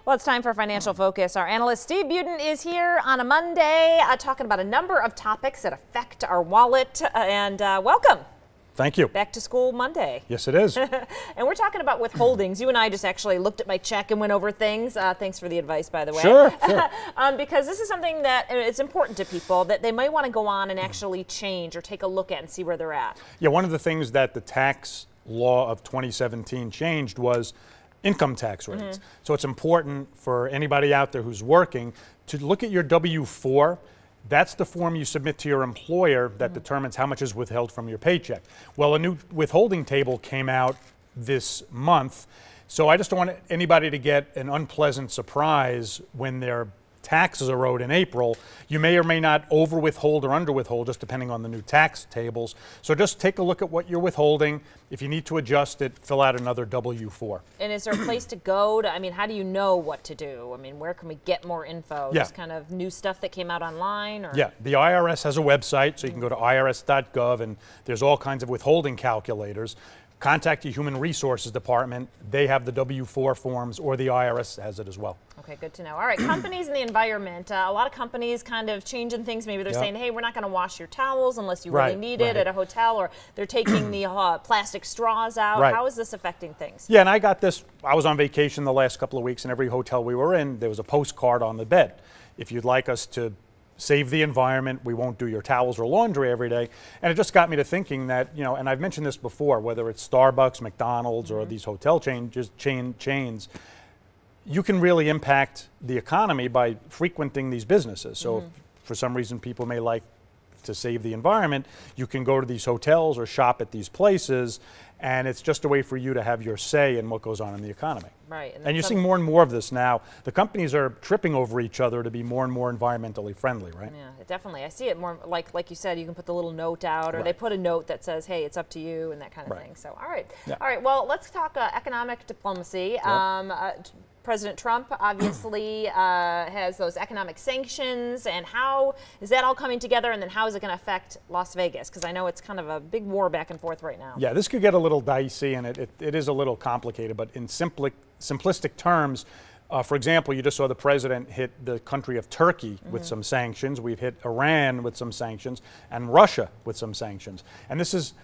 Well, it's time for Financial Focus. Our analyst Steve Budin is here on a Monday talking about a number of topics that affect our wallet. And welcome. Thank you. Back to school Monday. Yes, it is. And we're talking about withholdings. You and I just actually looked at my check and went over things. Thanks for the advice, by the way. Sure. Because this is something that it's important to people that they might want to go on and actually change or take a look at and see where they're at. Yeah, one of the things that the tax law of 2017 changed was income tax rates. So it's important for anybody out there who's working to look at your W-4. That's the form you submit to your employer that determines how much is withheld from your paycheck. Well, a new withholding table came out this month, so I just don't want anybody to get an unpleasant surprise when their taxes are owed in April. You may or may not over withhold or under withhold, just depending on the new tax tables. So just take a look at what you're withholding. If you need to adjust it, fill out another W-4. And is there a place to go to, how do you know what to do? Where can we get more info? Yeah. Just kind of new stuff that came out online? Or? Yeah, the IRS has a website, so you can go to irs.gov, and there's all kinds of withholding calculators. Contact your Human Resources Department. They have the W-4 forms, or the IRS has it as well. Okay, good to know. All right, companies in the environment. A lot of companies kind of changing things. Maybe they're saying, hey, we're not going to wash your towels unless you really need it at a hotel, or they're taking the plastic straws out. How is this affecting things? Yeah, and I got this. I was on vacation the last couple of weeks, and every hotel we were in, there was a postcard on the bed. If you'd like us to save the environment, we won't do your towels or laundry every day. And it just got me to thinking that, and I've mentioned this before, whether it's Starbucks, McDonald's, or these hotel chains, you can really impact the economy by frequenting these businesses. So if for some reason people may like to save the environment, you can go to these hotels or shop at these places, and it's just a way for you to have your say in what goes on in the economy. Right. And you're seeing more and more of this now. The companies are tripping over each other to be more and more environmentally friendly, right? Yeah, definitely. I see it more like you said, you can put the little note out, or they put a note that says, hey, it's up to you, and that kind of thing. So, all right. Yeah. All right, well, let's talk economic diplomacy. President Trump obviously has those economic sanctions, and how is that all coming together, and then how is it going to affect Las Vegas? Because I know it's kind of a big war back and forth right now. Yeah, this could get a little dicey, and it is a little complicated, but in simplistic terms, for example, you just saw the president hit the country of Turkey with some sanctions. We've hit Iran with some sanctions, and Russia with some sanctions. And this is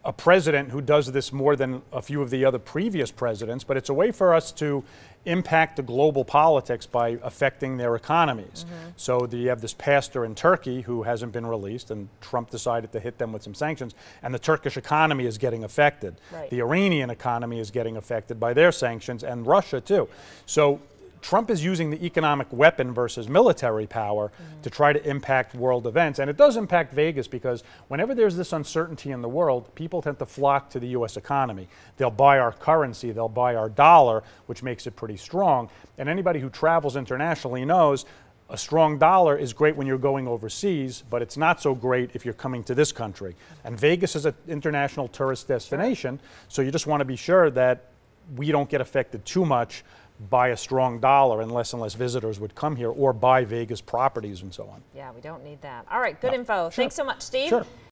a president who does this more than a few of the other previous presidents, but it's a way for us to impact the global politics by affecting their economies. So you have this pastor in Turkey who hasn't been released, and Trump decided to hit them with some sanctions, and the Turkish economy is getting affected. The Iranian economy is getting affected by their sanctions, and Russia too. So Trump is using the economic weapon versus military power to try to impact world events. And it does impact Vegas because whenever there's this uncertainty in the world, people tend to flock to the U.S. economy. They'll buy our currency, they'll buy our dollar, which makes it pretty strong. And anybody who travels internationally knows a strong dollar is great when you're going overseas, but it's not so great if you're coming to this country. And Vegas is an international tourist destination, so you just want to be sure that we don't get affected too much by a strong dollar unless visitors would come here or buy Vegas properties and so on. Yeah, we don't need that. All right, good info. Sure. Thanks so much, Steve. Sure.